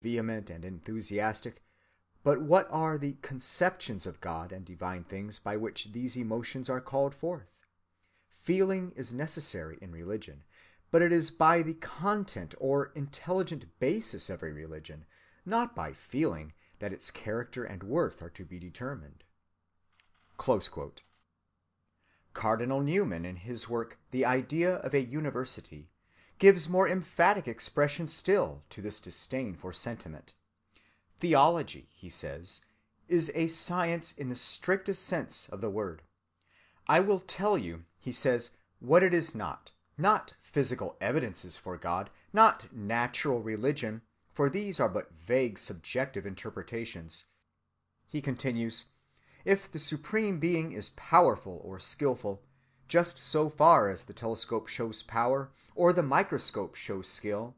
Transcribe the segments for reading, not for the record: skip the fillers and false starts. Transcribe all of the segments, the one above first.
vehement and enthusiastic, but what are the conceptions of God and divine things by which these emotions are called forth? Feeling is necessary in religion, but it is by the content or intelligent basis of a religion, not by feeling, that its character and worth are to be determined." Close quote. Cardinal Newman, in his work The Idea of a University, gives more emphatic expression still to this disdain for sentiment. Theology, he says, is a science in the strictest sense of the word. "I will tell you," he says, "what it is not physical evidences for God, not natural religion, for these are but vague subjective interpretations." He continues, "If the Supreme Being is powerful or skillful, just so far as the telescope shows power, or the microscope shows skill,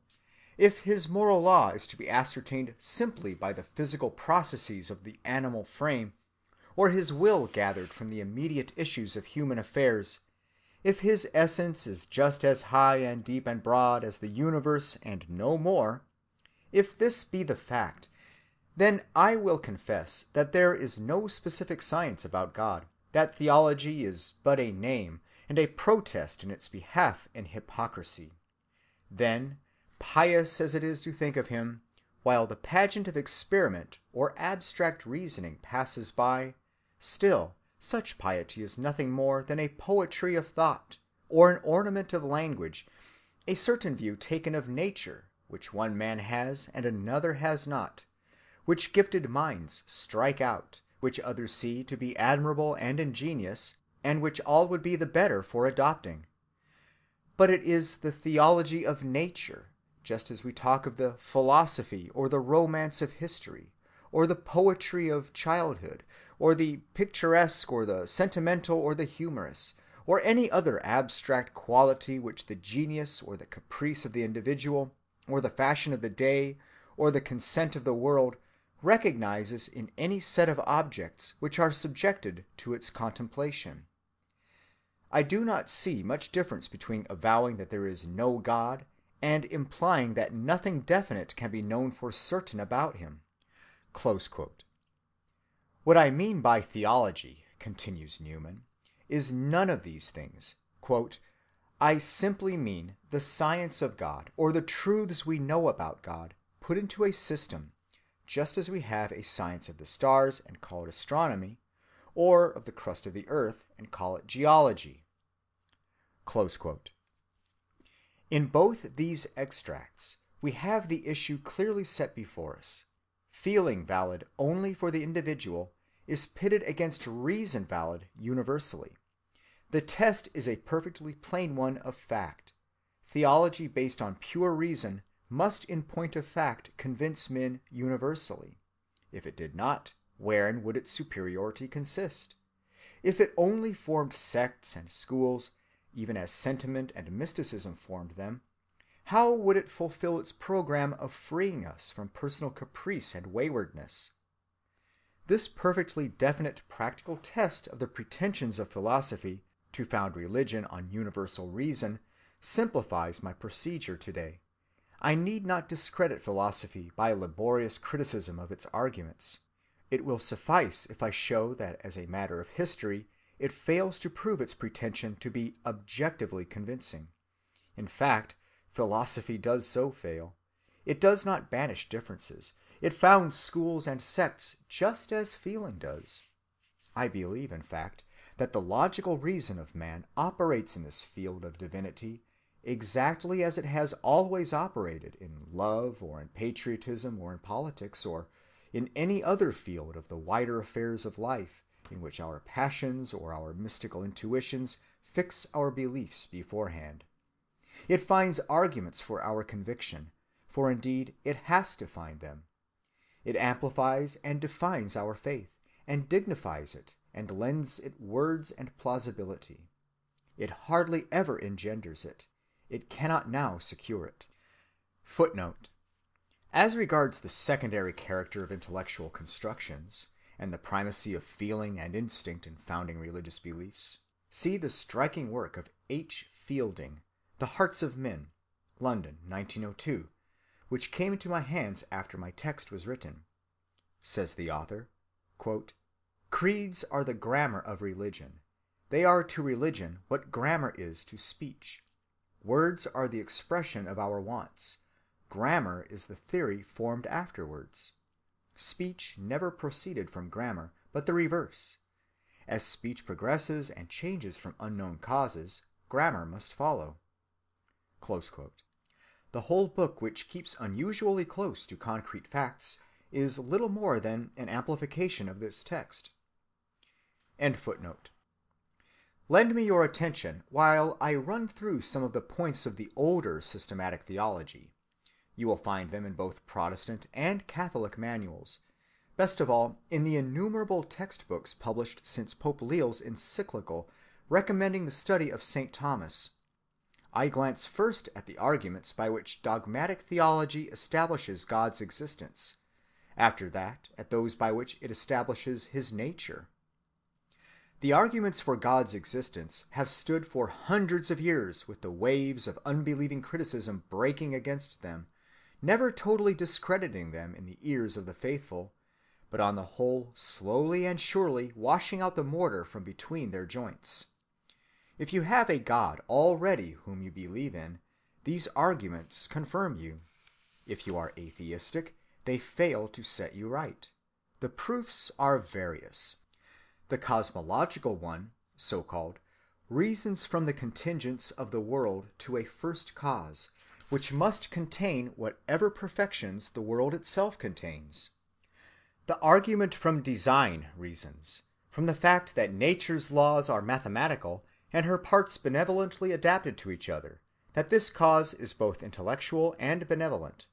if his moral law is to be ascertained simply by the physical processes of the animal frame, or his will gathered from the immediate issues of human affairs, if his essence is just as high and deep and broad as the universe and no more, if this be the fact, then I will confess that there is no specific science about God, that theology is but a name and a protest in its behalf in hypocrisy. Then, pious as it is to think of him, while the pageant of experiment or abstract reasoning passes by, still such piety is nothing more than a poetry of thought, or an ornament of language, a certain view taken of nature, which one man has and another has not, which gifted minds strike out, which others see to be admirable and ingenious, and which all would be the better for adopting. But it is the theology of nature, just as we talk of the philosophy or the romance of history, or the poetry of childhood, or the picturesque or the sentimental or the humorous, or any other abstract quality which the genius or the caprice of the individual, or the fashion of the day, or the consent of the world, recognizes in any set of objects which are subjected to its contemplation. I do not see much difference between avowing that there is no God and implying that nothing definite can be known for certain about him." Close quote. "What I mean by theology," continues Newman, "is none of these things. I simply mean the science of God, or the truths we know about God, put into a system, just as we have a science of the stars and call it astronomy, or of the crust of the earth and call it geology." Close quote. In both these extracts we have the issue clearly set before us. Feeling valid only for the individual is pitted against reason valid universally. The test is a perfectly plain one of fact. Theology based on pure reason must in point of fact convince men universally. If it did not, wherein would its superiority consist? If it only formed sects and schools, even as sentiment and mysticism formed them, how would it fulfill its program of freeing us from personal caprice and waywardness? This perfectly definite practical test of the pretensions of philosophy to found religion on universal reason simplifies my procedure today. I need not discredit philosophy by a laborious criticism of its arguments. It will suffice if I show that as a matter of history it fails to prove its pretension to be objectively convincing. In fact, philosophy does so fail. It does not banish differences. It founds schools and sects just as feeling does. I believe, in fact, that the logical reason of man operates in this field of divinity exactly as it has always operated in love or in patriotism or in politics or in any other field of the wider affairs of life in which our passions or our mystical intuitions fix our beliefs beforehand. It finds arguments for our conviction, for indeed it has to find them. It amplifies and defines our faith, and dignifies it, and lends it words and plausibility. It hardly ever engenders it. It cannot now secure it. Footnote. As regards the secondary character of intellectual constructions, and the primacy of feeling and instinct in founding religious beliefs, see the striking work of H. Fielding, The Hearts of Men, London, 1902, which came into my hands after my text was written. Says the author, quote, "Creeds are the grammar of religion. They are to religion what grammar is to speech. Words are the expression of our wants. Grammar is the theory formed afterwards. Speech never proceeded from grammar, but the reverse. As speech progresses and changes from unknown causes, grammar must follow." Close quote. The whole book, which keeps unusually close to concrete facts, is little more than an amplification of this text. End footnote. Lend me your attention while I run through some of the points of the older systematic theology. You will find them in both Protestant and Catholic manuals. Best of all, in the innumerable textbooks published since Pope Leo's encyclical recommending the study of St. Thomas. I glance first at the arguments by which dogmatic theology establishes God's existence. After that, at those by which it establishes his nature. The arguments for God's existence have stood for hundreds of years with the waves of unbelieving criticism breaking against them, never totally discrediting them in the ears of the faithful, but on the whole slowly and surely washing out the mortar from between their joints. If you have a God already whom you believe in, these arguments confirm you. If you are atheistic, they fail to set you right. The proofs are various. The cosmological one, so-called, reasons from the contingents of the world to a first cause, which must contain whatever perfections the world itself contains. The argument from design reasons from the fact that nature's laws are mathematical and her parts benevolently adapted to each other, that this cause is both intellectual and benevolent.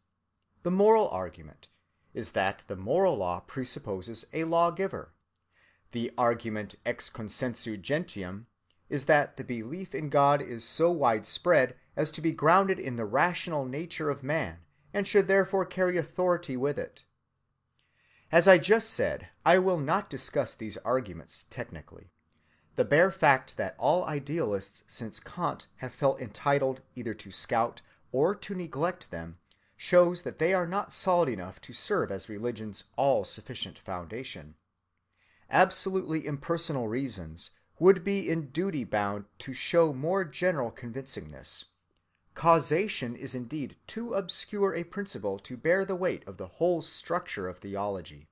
The moral argument is that the moral law presupposes a lawgiver. The argument ex consensu gentium is that the belief in God is so widespread as to be grounded in the rational nature of man, and should therefore carry authority with it. As I just said, I will not discuss these arguments technically. The bare fact that all idealists since Kant have felt entitled either to scout or to neglect them shows that they are not solid enough to serve as religion's all-sufficient foundation. Absolutely impersonal reasons would be in duty bound to show more general convincingness. Causation is indeed too obscure a principle to bear the weight of the whole structure of theology.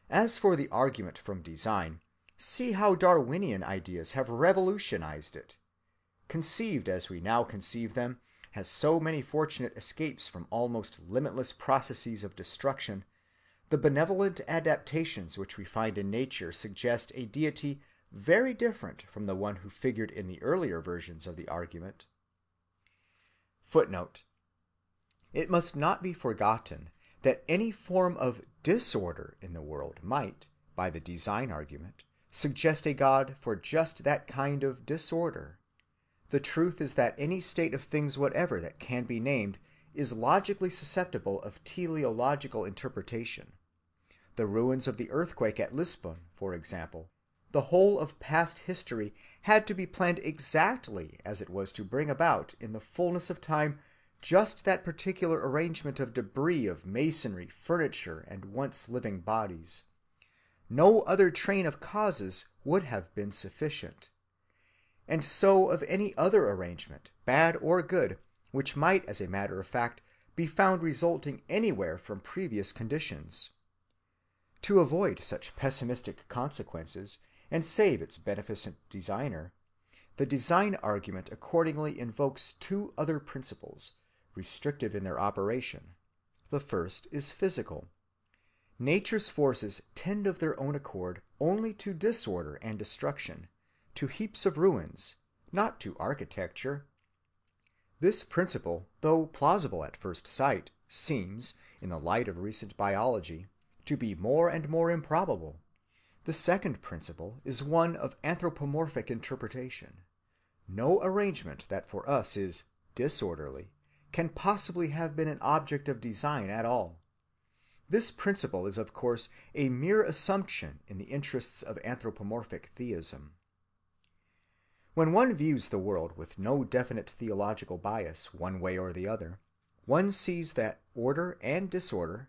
As for the argument from design, see how Darwinian ideas have revolutionized it. Conceived as we now conceive them, as so many fortunate escapes from almost limitless processes of destruction, the benevolent adaptations which we find in nature suggest a deity very different from the one who figured in the earlier versions of the argument. Footnote. It must not be forgotten that any form of disorder in the world might, by the design argument, suggest a God for just that kind of disorder. The truth is that any state of things whatever that can be named is logically susceptible of teleological interpretation. The ruins of the earthquake at Lisbon, for example, the whole of past history had to be planned exactly as it was to bring about in the fullness of time just that particular arrangement of debris of masonry, furniture, and once living bodies. No other train of causes would have been sufficient. And so of any other arrangement, bad or good, which might, as a matter of fact, be found resulting anywhere from previous conditions. To avoid such pessimistic consequences, and save its beneficent designer, the design argument accordingly invokes two other principles, restrictive in their operation. The first is physical. Nature's forces tend of their own accord only to disorder and destruction, to heaps of ruins, not to architecture. This principle, though plausible at first sight, seems, in the light of recent biology, to be more and more improbable. The second principle is one of anthropomorphic interpretation. No arrangement that for us is disorderly can possibly have been an object of design at all. This principle is of course a mere assumption in the interests of anthropomorphic theism. When one views the world with no definite theological bias one way or the other, one sees that order and disorder,